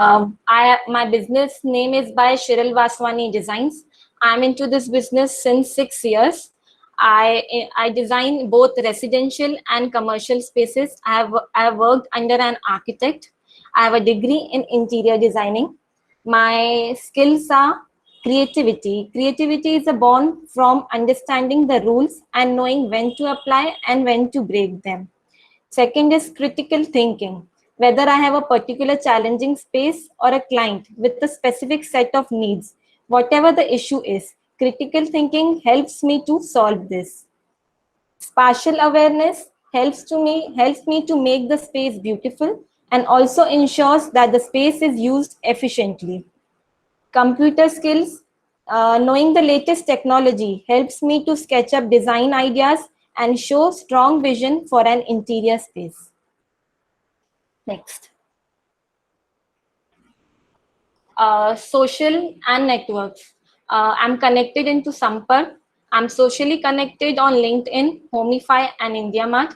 My business name is by Shiril Vaswani Designs. I'm into this business since 6 years. I design both residential and commercial spaces. I have worked under an architect. I have a degree in interior designing. My skills are creativity. Creativity is born from understanding the rules and knowing when to apply and when to break them. Second is critical thinking. Whether I have a particular challenging space or a client with a specific set of needs, whatever the issue is, critical thinking helps me to solve this. Spatial awareness helps me to make the space beautiful and also ensures that the space is used efficiently. Computer skills, knowing the latest technology helps me to sketch up design ideas and show strong vision for an interior space. Next. Social and networks. I'm connected into Sampark. I'm socially connected on LinkedIn, Homify, and IndiaMart.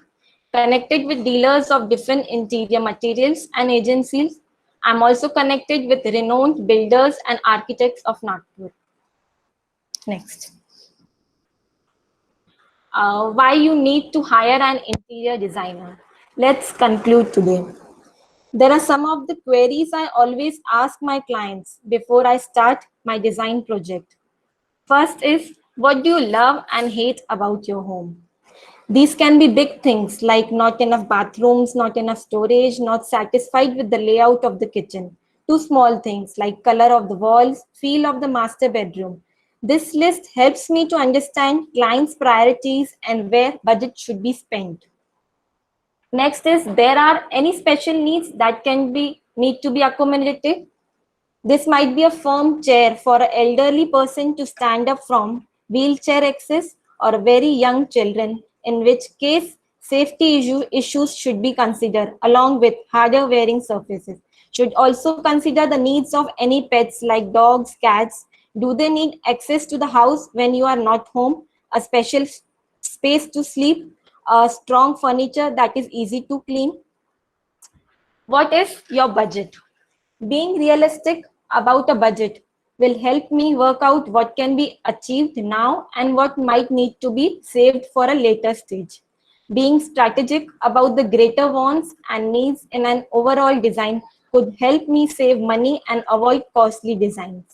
Connected with dealers of different interior materials and agencies. I'm also connected with renowned builders and architects of Nagpur. Next. Why you need to hire an interior designer. Let's conclude today. There are some of the queries I always ask my clients before I start my design project. First is, what do you love and hate about your home? These can be big things like not enough bathrooms, not enough storage, not satisfied with the layout of the kitchen. To small things like color of the walls, feel of the master bedroom. This list helps me to understand clients' priorities and where budget should be spent. Next is, there are any special needs that need to be accommodated. This might be a firm chair for an elderly person to stand up from, wheelchair access, or very young children, in which case issues should be considered along with harder wearing surfaces. Should also consider the needs of any pets like dogs, cats. Do they need access to the house when you are not home? A special space to sleep, a strong furniture that is easy to clean. What is your budget? Being realistic about a budget will help me work out what can be achieved now and what might need to be saved for a later stage. Being strategic about the greater wants and needs in an overall design could help me save money and avoid costly designs.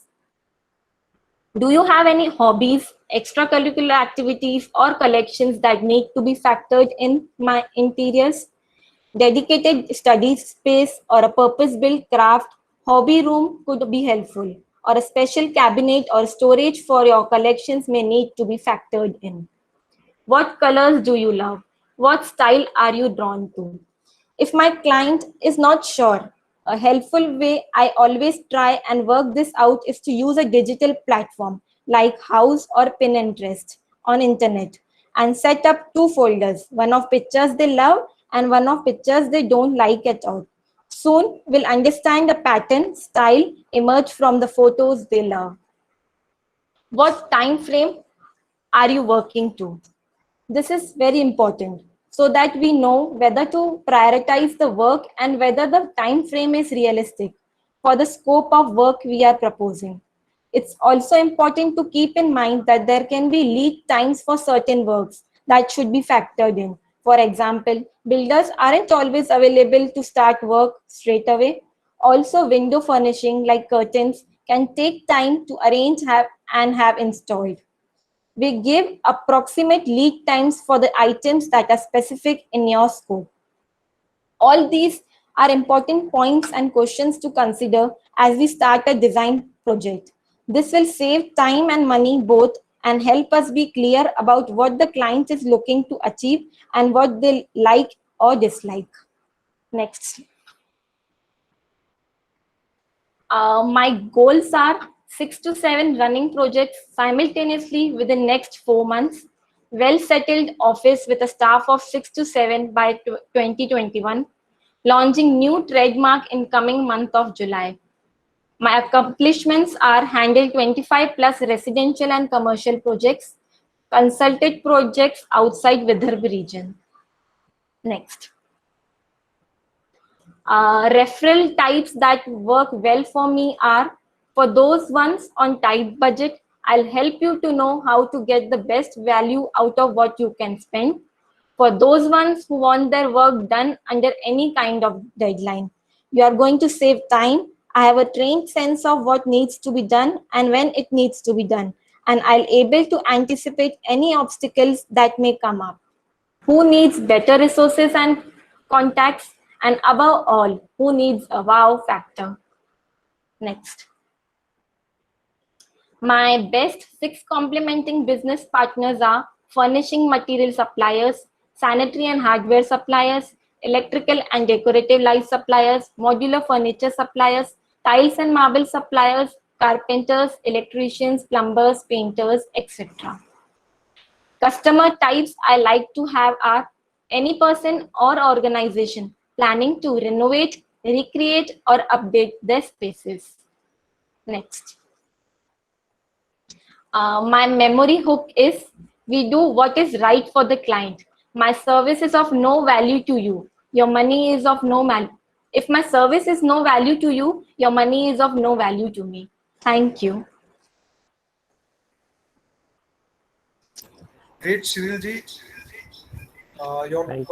Do you have any hobbies, extracurricular activities, or collections that need to be factored in my interiors? Dedicated study space or a purpose-built craft hobby room could be helpful, or a special cabinet or storage for your collections may need to be factored in. What colors do you love? What style are you drawn to? If my client is not sure, a helpful way I always try and work this out is to use a digital platform like House or Pinterest on internet and set up two folders, one of pictures they love and one of pictures they don't like at all. Soon we'll understand the pattern, style emerge from the photos they love. What time frame are you working to? This is very important so that we know whether to prioritize the work and whether the time frame is realistic for the scope of work we are proposing. It's also important to keep in mind that there can be lead times for certain works that should be factored in. For example, builders aren't always available to start work straight away. Also, window furnishing like curtains can take time to arrange and have installed. We give approximate lead times for the items that are specific in your scope. All these are important points and questions to consider as we start a design project. This will save time and money both and help us be clear about what the client is looking to achieve and what they like or dislike. Next. My goals are 6 to 7 running projects simultaneously within next 4 months, well-settled office with a staff of 6 to 7 by 2021, launching new trademark in coming month of July. My accomplishments are handled 25 plus residential and commercial projects, consulted projects outside Vidarbha region. Next. Referral types that work well for me are, for those ones on tight budget, I'll help you to know how to get the best value out of what you can spend. For those ones who want their work done under any kind of deadline, you are going to save time. I have a trained sense of what needs to be done and when it needs to be done, and I'll able to anticipate any obstacles that may come up. Who needs better resources and contacts, and above all, who needs a wow factor? Next. My best 6 complementing business partners are furnishing material suppliers, sanitary and hardware suppliers, electrical and decorative light suppliers, modular furniture suppliers, tiles and marble suppliers, carpenters, electricians, plumbers, painters, etc. Customer types I like to have are any person or organization planning to renovate, recreate, or update their spaces. Next. My memory hook is, we do what is right for the client. My service is of no value to you. Your money is of no value. If my service is no value to you, your money is of no value to me. Thank you. Great, Cyril ji. Your Thank